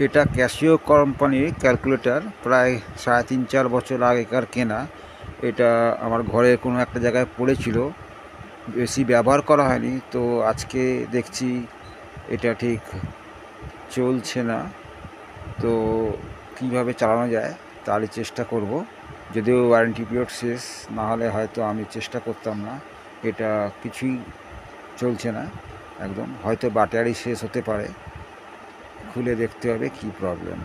এটা ক্যাসিও কোম্পানির ক্যালকুলেটর, প্রায় 3.5-4 বছর আগেকার কেনা। এটা আমার ঘরে কোনো একটা জায়গায় পড়েছিল, বেশি ব্যবহার করা হয়নি। তো আজকে দেখছি এটা ঠিক চলছে না। তো কিভাবে চালানো যায় তারই চেষ্টা করব। যদিও ওয়ারেন্টি পিরিয়ড শেষ, না হলে হয়তো আমি চেষ্টা করতাম না। এটা কিছুই চলছে না একদম, হয়তো ব্যাটারি শেষ হতে পারে। খুলে দেখতে হবে কি প্রবলেম।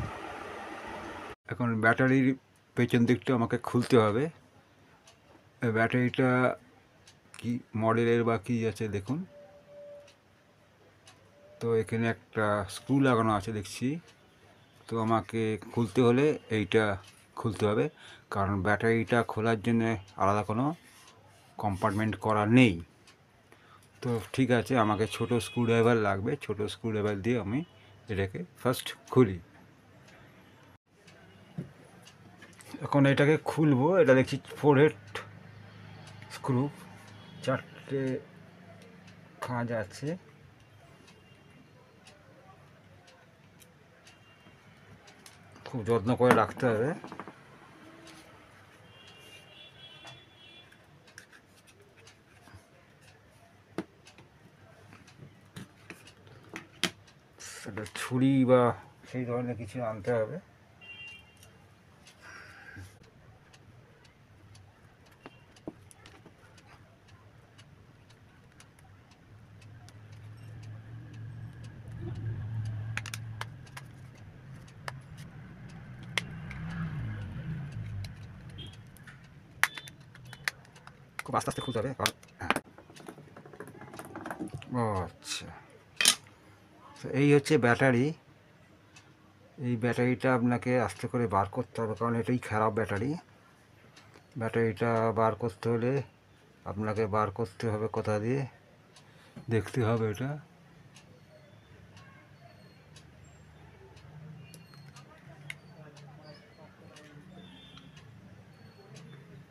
এখন ব্যাটারির পেছন দিকটা আমাকে খুলতে হবে। ব্যাটারিটা কি মডেলের বা কী আছে দেখুন। তো এখানে একটা স্ক্রু লাগানো আছে দেখছি। তো আমাকে খুলতে হলে এইটা খুলতে হবে, কারণ ব্যাটারিটা খোলার জন্য আলাদা কোনো কম্পার্টমেন্ট করা নেই। তো ঠিক আছে, আমাকে ছোট স্ক্রুড্রাইভার লাগবে। ছোট স্ক্রুড্রাইভার দিয়ে আমি এটাকে ফার্স্ট খুলি। এখন এটাকে খুলবো। এটা দেখছি 4 হেড স্ক্রু, 4টে খাঁজ আছে। খুব যত্ন করে রাখতে হবে। একটা ছুরি বা সেই ধরনের কিছু আনতে হবে। খুব আস্তে আস্তে খুলতে হবে, কারণ ও আচ্ছা, এই হচ্ছে ব্যাটারি। এই ব্যাটারিটা আপনাকে আস্তে করে বার করতে হবে, কারণ এটাই খারাপ ব্যাটারি। ব্যাটারিটা বার করতে হলে আপনাকে বার করতে হবে কোথা দিয়ে, দেখতে হবে এটা।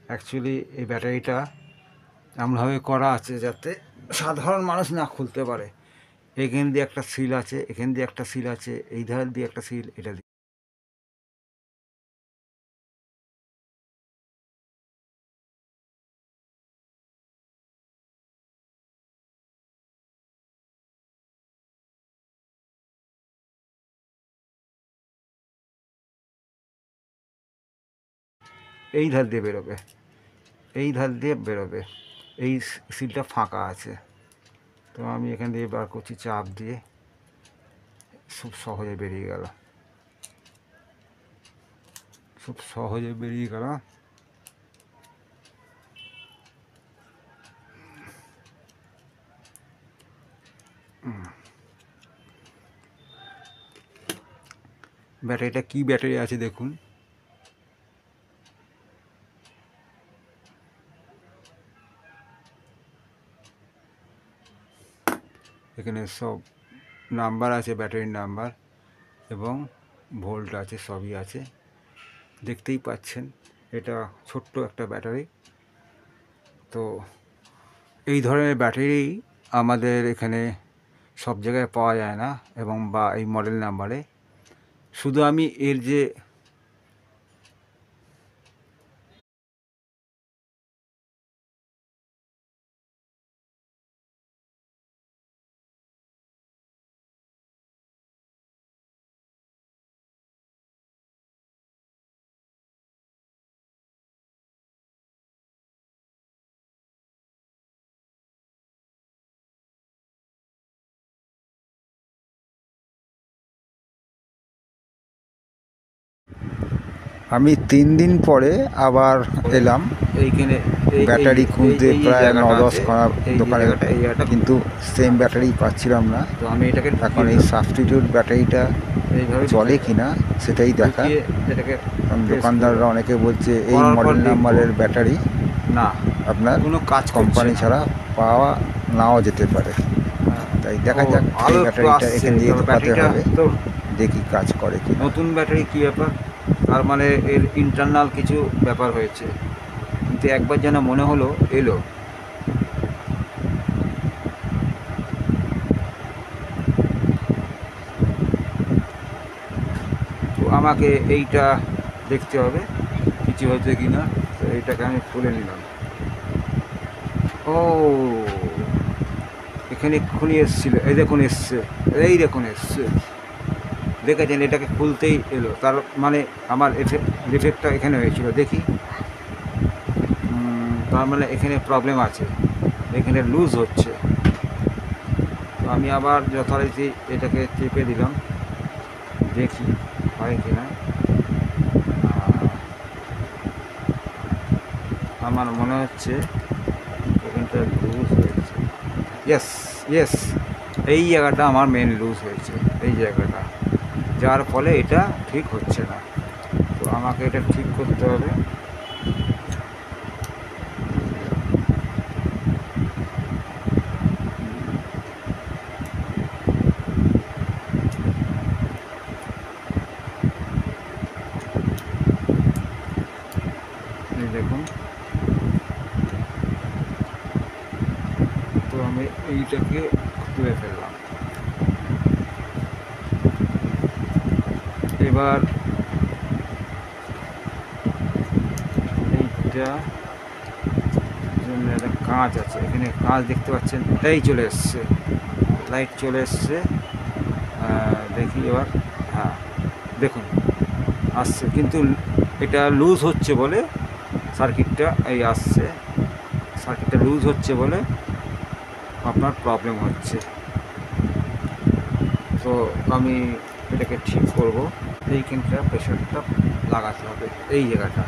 অ্যাকচুয়ালি এই ব্যাটারিটা এমনভাবে করা আছে যাতে সাধারণ মানুষ না খুলতে পারে। এখান দিয়ে একটা সিল আছে, এখান দিয়ে একটা সিল আছে, এই ধার দিয়ে একটা সিল, এটা দিয়ে। এই ধার দিয়ে বেরোবে, এই ধার দিয়ে বেরোবে। এই সিলটা ফাঁকা আছে। তো আমি এখান দিয়ে বার করছি চাপ দিয়ে, খুব সহজে বেরিয়ে গেল, খুব সহজে বেরিয়ে গেল। ব্যাটারিটা কি ব্যাটারি আছে দেখুন। এখানে সব নাম্বার আছে, ব্যাটারির নাম্বার এবং ভোল্ট আছে, সবই আছে, দেখতেই পাচ্ছেন। এটা ছোট্ট একটা ব্যাটারি। তো এই ধরনের ব্যাটারি আমাদের এখানে সব জায়গায় পাওয়া যায় না, এবং বা এই মডেল নাম্বারে। শুধু আমি এর যে আমি 3 দিন পরে আবার এলাম এইখানে ব্যাটারি খুঁজতে, প্রায় 9-10 খানা দোকানে, কিন্তু সেম ব্যাটারি পাচ্ছিলাম না। তো আমি এটাকে এখন এই সাবস্টিটিউট ব্যাটারিটা চলে কিনা সেটাই দেখা। কারণ দোকানদাররা অনেকে বলছে এই মডেল নাম্বারের ব্যাটারি না, আপনার কোনো কাজ কোম্পানি ছাড়া পাওয়া নাও যেতে পারে। তাই দেখা যাক এই ব্যাটারিটা এখান দিয়ে ঢোকাতে হবে, দেখি কাজ করে কি। নতুন ব্যাটারি কী ব্যাপার, তার মানে এর ইন্টারনাল কিছু ব্যাপার হয়েছে, কিন্তু একবার যেন মনে হলো এলো। আমাকে এইটা দেখতে হবে কিছু হয়েছে কি না। তো এইটাকে আমি খুলে নিলাম। ও এখানে এক্ষুনি এসেছিলো, এই দেখুন এসছে, এই দেখুন এসছে, দেখেছেন? এটাকে খুলতেই এলো, তার মানে আমার ডিফেক্টটা এখানে হয়েছিল। দেখি, তার মানে এখানে প্রবলেম আছে, এখানে লুজ হচ্ছে। তো আমি আবার যথারীতি এটাকে চেপে দিলাম, দেখি হয় কি না। আমার মনে হচ্ছে এখানটা লুজ হয়েছে। ইয়েস ইয়েস, এই জায়গাটা আমার মেন লুজ হয়েছে, এই জায়গাটা, যার ফলে এটা ঠিক হচ্ছে না। তো আমাকে এটা ঠিক করতে হবে। এই দেখুন, তো আমি এইটাকে খুলে ফেললাম। এবার এইটা জন্য একটা কাঁচ আছে, এখানে কাঁচ দেখতে পাচ্ছেন, এই চলে এসছে, লাইট চলে এসছে। দেখি এবার, হ্যাঁ দেখুন আসছে, কিন্তু এটা লুজ হচ্ছে বলে সার্কিটটা এই আসছে, সার্কিটটা লুজ হচ্ছে বলে আপনার প্রবলেম হচ্ছে। তো আমি এটাকে ঠিক করব। এইখানটা প্রেশারটা লাগাতে হবে, এই জায়গাটা,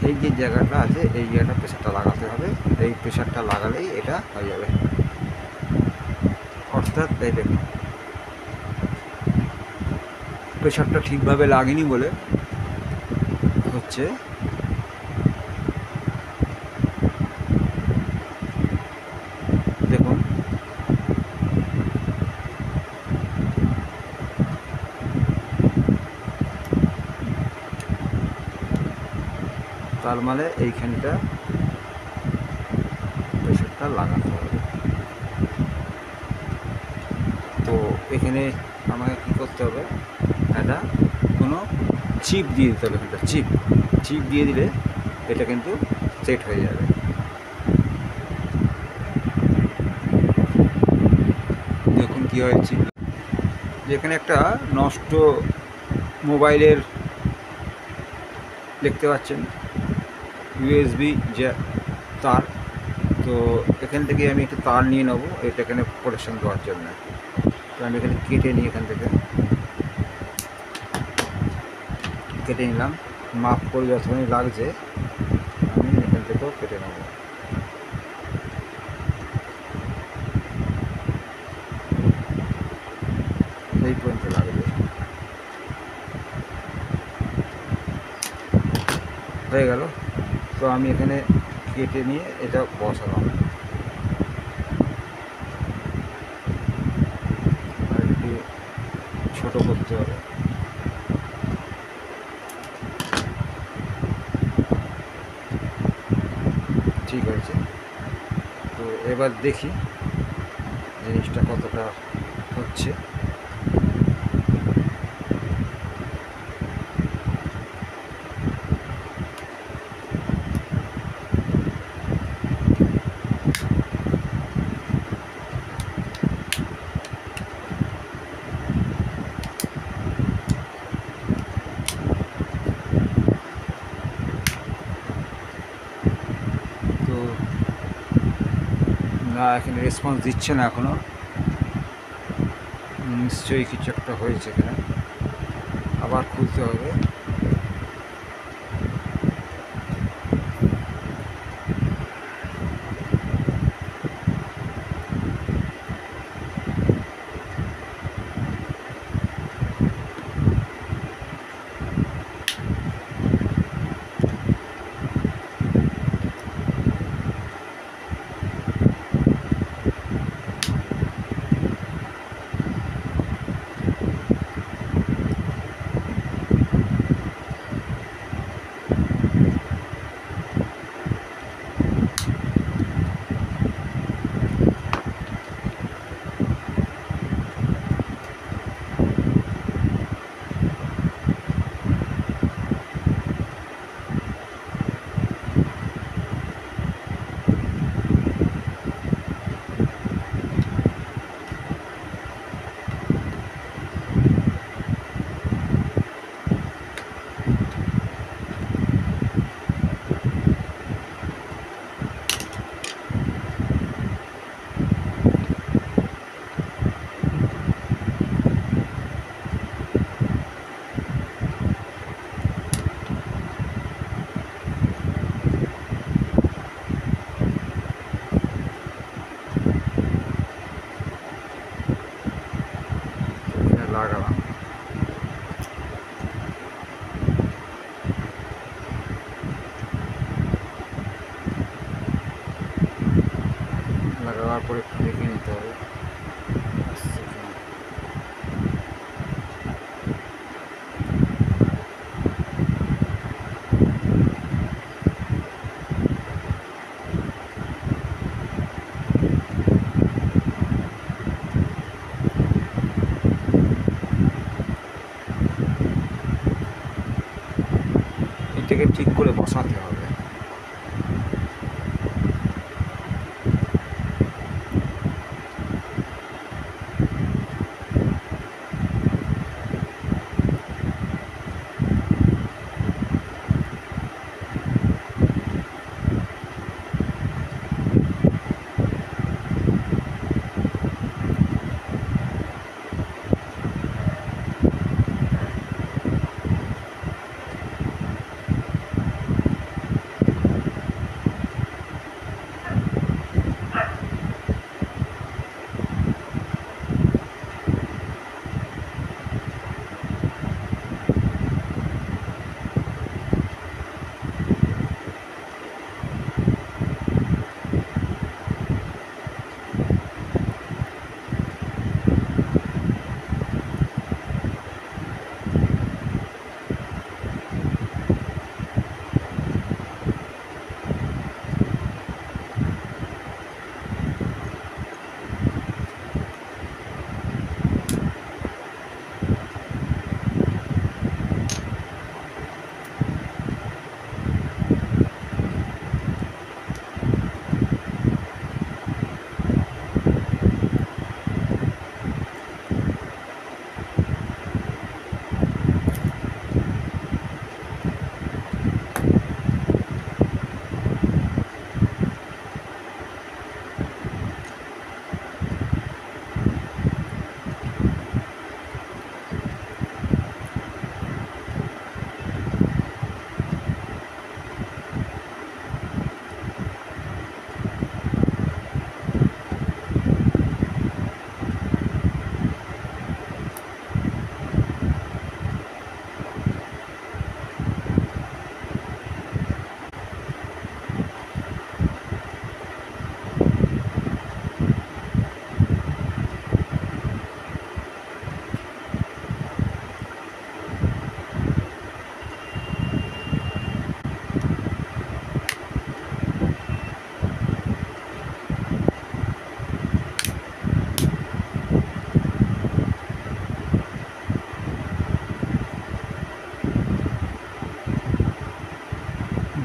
এই যে জায়গাটা আছে এই জায়গাটা প্রেশারটা লাগাতে হবে। এই প্রেশারটা লাগালেই এটা হয়ে যাবে। অর্থাৎ এই দেখুন, প্রেশারটা ঠিকভাবে লাগেনি বলে হচ্ছে। দেখুন, তার মানে এইখানটা প্রেশারটা লাগাতে হবে। তো এখানে আমাকে কী করতে হবে, একটা কোনো চিপ দিয়ে দিতে হবে, একটা চিপ দিয়ে দিলে এটা কিন্তু সেট হয়ে যাবে। দেখুন কী হয়েছে, যেখানে একটা নষ্ট মোবাইলের দেখতে পাচ্ছেন ইউএসবি যে তার, তো এখান থেকে আমি একটু তার নিয়ে নেবো এটা এখানে প্রোটেকশন দেওয়ার জন্য। তো আমি এখানে কেটে নিই, এখান থেকে কেটে নিলাম, মাপ করে যতখানি লাগছে আমি এখান থেকেও কেটে নেব। এই পর্যন্ত লাগবে, হয়ে গেল। তো আমি এখানে কেটে নিয়ে এটা বসালাম। আর একটু ছোটো করতে হবে। ঠিক আছে, তো এবার দেখি জিনিসটা কতটা হচ্ছে। তো না, এখানে রেসপন্স দিচ্ছে না এখনও, নিশ্চয়ই কিছু একটা হয়েছে এখানে, আবার খুলতে হবে। লাগালাম। লাগাবার পরে একটু দেখে নিতে হবে। এটাকে ঠিক করে বসাতে হবে।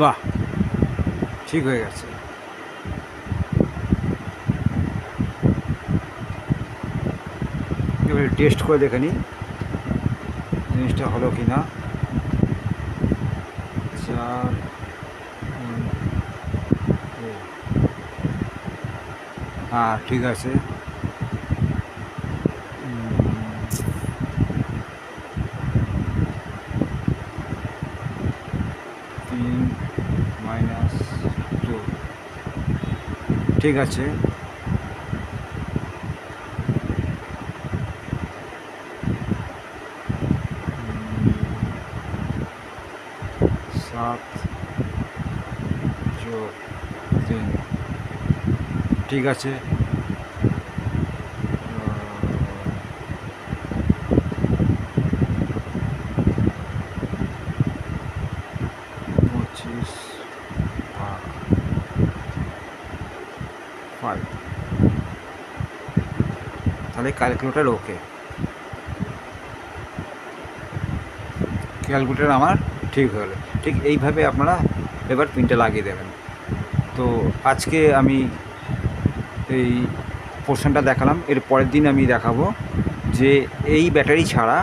বাহ, ঠিক হয়ে গেছে। এবারে টেস্ট করে দেখে নিই জিনিসটা হলো কি না। 4 হ্যাঁ ঠিক আছে। -2 ঠিক আছে। 7 + 3 ঠিক আছে। 25/5 তাহলে ক্যালকুলেটার ওকে। ক্যালকুলেটার আমার ঠিক হলো। ঠিক এইভাবে আপনারা এবার পিনটা লাগিয়ে দেবেন। তো আজকে আমি এই পোর্শনটা দেখালাম। এর পরের দিন আমি দেখাবো যে এই ব্যাটারি ছাড়া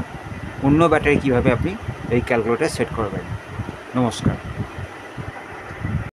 অন্য ব্যাটারি কীভাবে আপনি এই ক্যালকুলেটার সেট করবেন। নমস্কার।